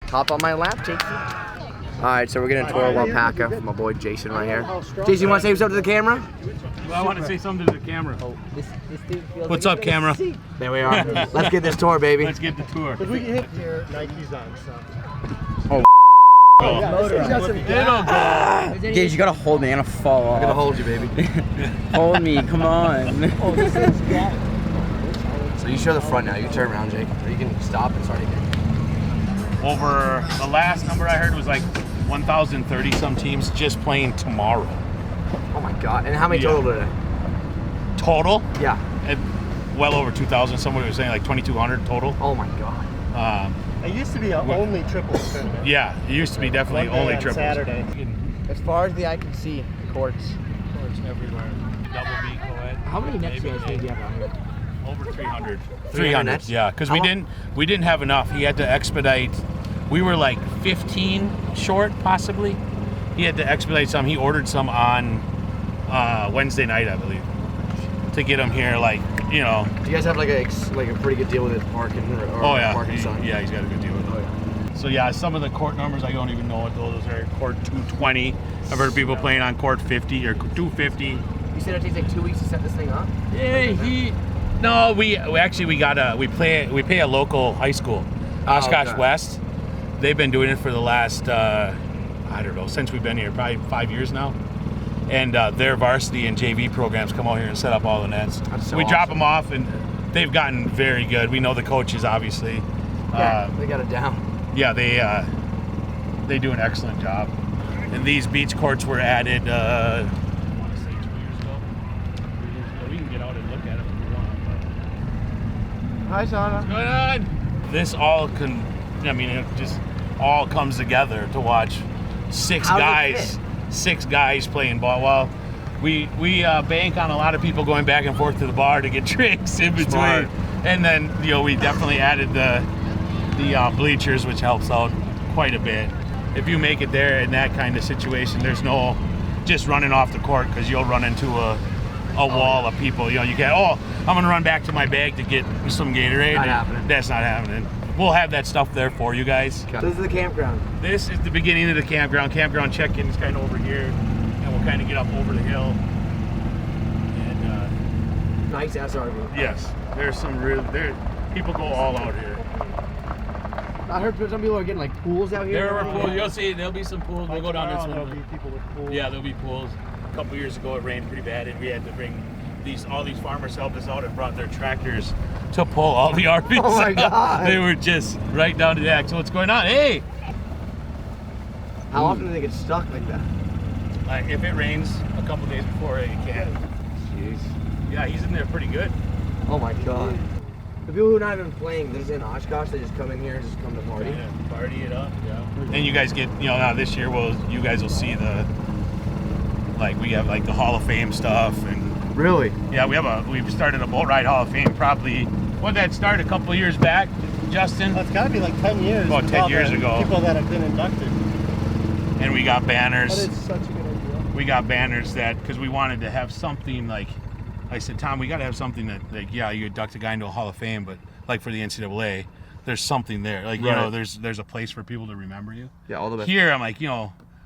Hop on my lap, Jason. All right, so we're gonna tour Waupaca with my boy Jason right here. Jason, you want to say something to the camera? Well, I want to say something to the camera. What's up, camera? There we are. Let's get this tour, baby. Let's get the tour. If we can hit your Nikes on, so. Gage, you gotta hold me. I'm gonna fall off. I'm gonna hold you, baby. Hold me, come on. So you show the front now. You can turn around, Jake. Or you can stop and start again. Over the last number I heard was like 1,030 some teams just playing tomorrow. Oh my God. And how many total today? Total? Yeah. Well over 2,000. Somebody was saying like 2,200 total. Oh my God. It used to be an only triples tournament. Yeah, it used to be definitely only triples. Saturday. As far as the eye can see, courts. Courts everywhere. Double B co-ed. How many nets do you guys think you have out here? Over 300. 300 nets? Yeah, because we didn't have enough. He had to expedite. We were like 15 short, possibly. He had to expedite some. He ordered some on Wednesday night, I believe, to get them here. Like, you know. Do you guys have like a pretty good deal with it parking? Oh yeah, parking sign? Yeah, he's got a good deal with it. Oh, yeah. So yeah, some of the court numbers I don't even know what those are. Court 220. I've heard people playing on court 50 or 250. You said it takes like 2 weeks to set this thing up? Yeah, No, we pay a local high school, Oshkosh West. They've been doing it for the last I don't know, since we've been here, probably 5 years now. And their varsity and JV programs come out here and set up all the nets. So we drop them off, and they've gotten very good. We know the coaches, obviously. Yeah, they got it down. Yeah, they do an excellent job. And these beach courts were added, I want to say 2 years ago. We can get out and look at it if we want. Hi, Shauna. What's going on? This all it just all comes together to watch six guys playing ball. Well, we bank on a lot of people going back and forth to the bar to get drinks in between. Smart. And then, we definitely added the bleachers, which helps out quite a bit. If you make it there in that kind of situation, there's no just running off the court, because you'll run into a wall of people. You can't, I'm going to run back to my bag to get some Gatorade. Not happening. That's not happening. We'll have that stuff there for you guys. This is the campground. This is the beginning of the campground. Campground check-in is kind of over here, and we'll kind of get up over the hill. And Nice ass RV. yes, there's some people go all out here. I heard some people are getting like pools out here. There are pools. You'll see. There'll be some pools. We'll go down this There'll one. be people with pools. Yeah, there'll be pools. A couple years ago, it rained pretty bad, and we had to bring all these farmers helped us out and brought their tractors to pull all the RVs. Oh my God! They were just right down to the axle. What's going on? Hey! How often do they get stuck like that? If it rains a couple days before, it can. Jeez. Yeah, he's in there pretty good. Oh my God. The people who are not even playing, they're just in Oshkosh, they just come in here and just come to party. Yeah, party it up. Yeah. And you guys get, now this year, you guys will see we have like the Hall of Fame stuff, and Really? yeah, we've started a Boatride Hall of Fame probably. What did that start a couple of years back, Justin? Well, it's got to be like 10 years. About 10 years ago. People that have been inducted. And we got banners. But it's such a good idea. We got banners because we wanted to have something like. I said, Tom, we got to have something that, you induct a guy into a Hall of Fame, but like for the NCAA, there's something there. There's a place for people to remember you. Yeah, all the best. Here, I'm like,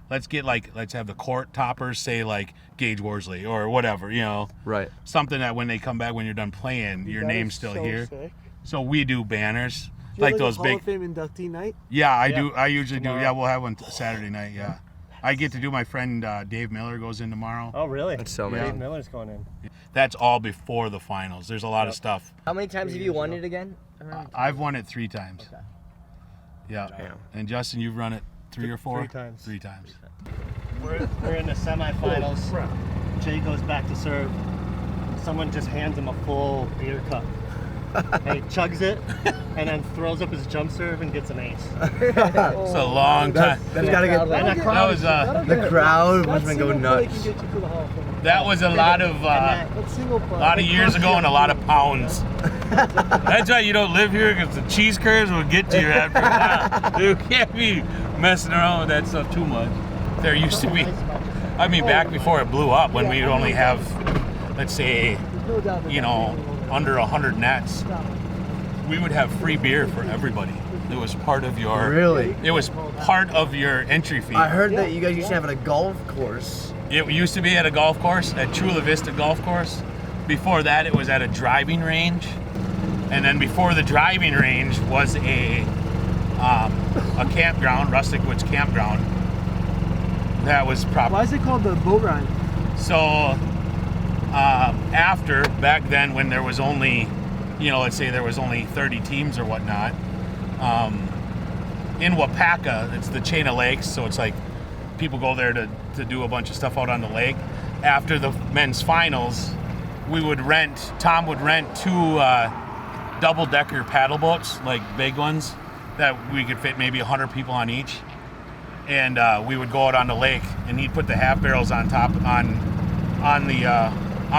let's have the court toppers say like Gage Worsley or whatever, Right. something that when they come back, when you're done playing, your name's still here. Sick. So we do banners, Do you like have, those a big. Hall of Fame inductee night? Yeah, I Yeah. do. I usually do. Tomorrow. Yeah, we'll have one Saturday night. Yeah, I get to do. My friend Dave Miller goes in tomorrow. Oh, really? That's so Dave amazing. Miller's going in. That's all before the finals. There's a lot of stuff. How many times have you won it again? I've won it 3 times. Okay. Yeah. Damn. And Justin, you've run it 3 or 4? 3 times. 3 times. We're in the semifinals. Jay goes back to serve. Someone just hands him a full beer cup. And he chugs it and then throws up his jump serve and gets an ace. It's a long time. That's gotta get. And that That crowd was The crowd must have been going nuts. that was a lot of years ago and a lot of pounds. That's why you don't live here, because the cheese curves will get to you after a while. You can't be messing around with that stuff too much. There used to be, back before it blew up, when we would only have, let's say, under 100 nets, we would have free beer for everybody. It was part of your. Really? It was part of your entry fee. I heard that you guys used to have it at a golf course. It used to be at a golf course, at Chula Vista Golf Course. Before that, it was at a driving range, and then before the driving range was a campground, Rustic Woods campground. That was probably. Why is it called the boat ride? So after, back then when there was only, let's say there was only 30 teams or whatnot, in Waupaca, it's the chain of lakes, so it's like people go there to do a bunch of stuff out on the lake. After the men's finals, Tom would rent 2 double-decker paddle boats, like big ones, that we could fit maybe 100 people on each. And we would go out on the lake, and he'd put the half barrels on top on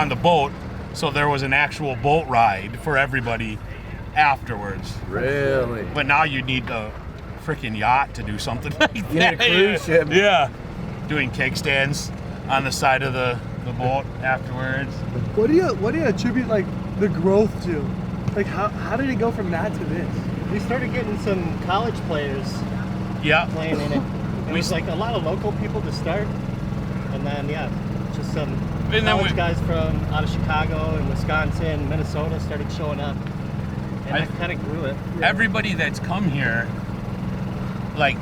the boat, so there was an actual boat ride for everybody afterwards. Really? But now you need a freaking yacht to do something like You that. need a cruise ship. Yeah, doing keg stands on the side of the boat afterwards. What do you attribute like the growth to? Like how did it go from that to this? We started getting some college players Yeah. playing in it. It was like a lot of local people to start, and then just some then college guys from out of Chicago and Wisconsin, Minnesota started showing up, and that kind of grew it. Everybody that's come here, like,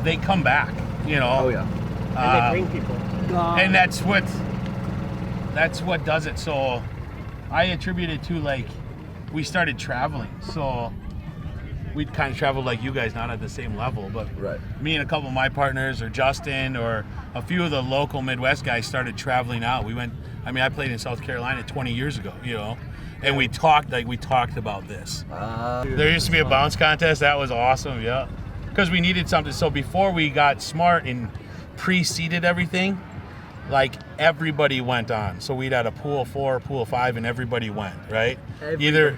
they come back, Oh yeah. And they bring people. And that's what does it. So I attribute it to, like, we started traveling, so we'd kind of travel like you guys, not at the same level, but Right. me and a couple of my partners, or Justin, or a few of the local Midwest guys started traveling out. I played in South Carolina 20 years ago, and we talked about this. There used to be a bounce contest. That was awesome, yeah, because we needed something. So before we got smart and pre-seeded everything, like, everybody went on. So we'd had a pool 4, pool 5, and everybody went, right? Either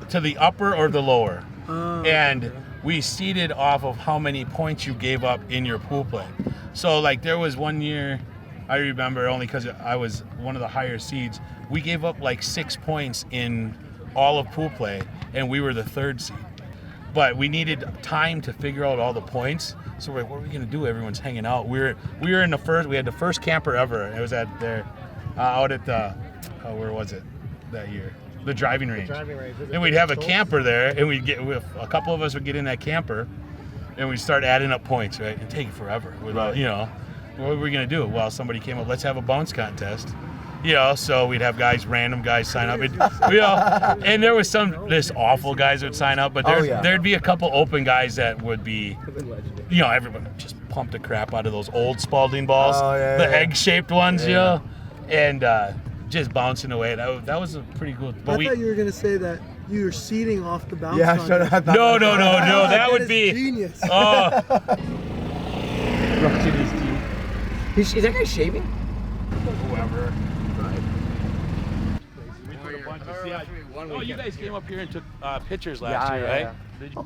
to the upper or the lower. And we seeded off of how many points you gave up in your pool play. So, like, there was one year, I remember, only because I was one of the higher seeds, we gave up like 6 points in all of pool play, and we were the 3rd seed. But we needed time to figure out all the points. So we're like, what are we gonna do? Everyone's hanging out. We were in the first. We had the first camper ever. It was out at the where was it that year? The driving range. And we'd have a camper there, and a couple of us would get in that camper, and we'd start adding up points, right? And take it forever. Without, what were we gonna do? Well, somebody came up. Let's have a bounce contest. So we'd have random guys sign up. And there was this awful guys that would sign up, but there'd be a couple open guys that would be, everyone just pumped the crap out of those old Spalding balls, egg-shaped ones, and just bouncing away. That was a pretty cool. I thought you were gonna say that you were seeding off the bounce. Yeah, No, that would be genius. Oh. Is that guy shaving? Whoever. We took a bunch of you guys came up here and took pictures last year, right? Yeah. Did you?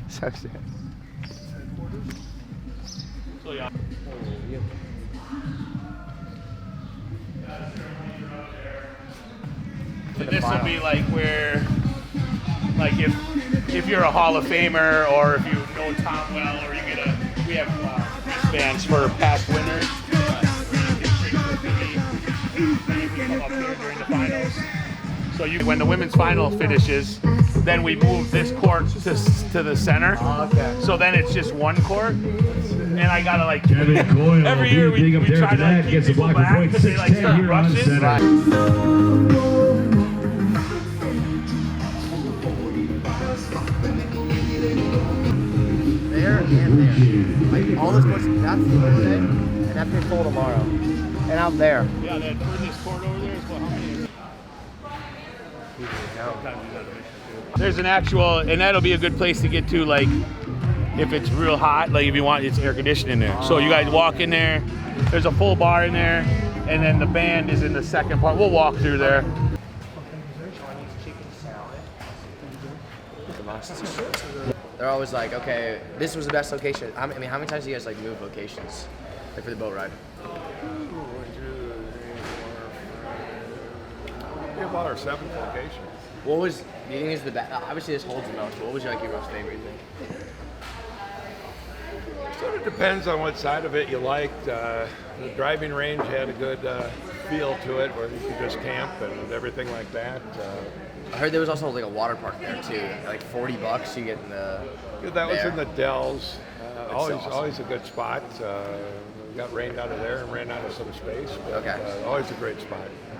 So sad. So yeah. This will be like where, like if you're a Hall of Famer, or if you know Tom well, or we have wristbands for past winners. Come up here during the finals. So when the women's final finishes, then we move this court to the center. Okay. So then it's just one court. And I gotta every year we try to keep people back because they start rushing. There and there. Like, all this course, that's Thursday, and that's been full tomorrow. And I'm there. Yeah, that furthest court over there is how many? There's an actual, and that'll be a good place to get to, like, if it's real hot, like if you want, it's air conditioned in there. So you guys walk in there, there's a full bar in there, and then the band is in the second part. We'll walk through there. They're always like, okay, this was the best location. I mean, how many times do you guys like move locations, like for the boat ride? We have about our 7th location. What was, do you think is the best? Obviously this holds the most. What was like your most favorite, you think? Sort of depends on what side of it you liked. The driving range had a good feel to it, where you could just camp and everything like that. I heard there was also like a water park there too. Like $40 you get in the. That was in the Dells. awesome. Always a good spot. We got rained out of there and ran out of some space. But, Okay. Always a great spot.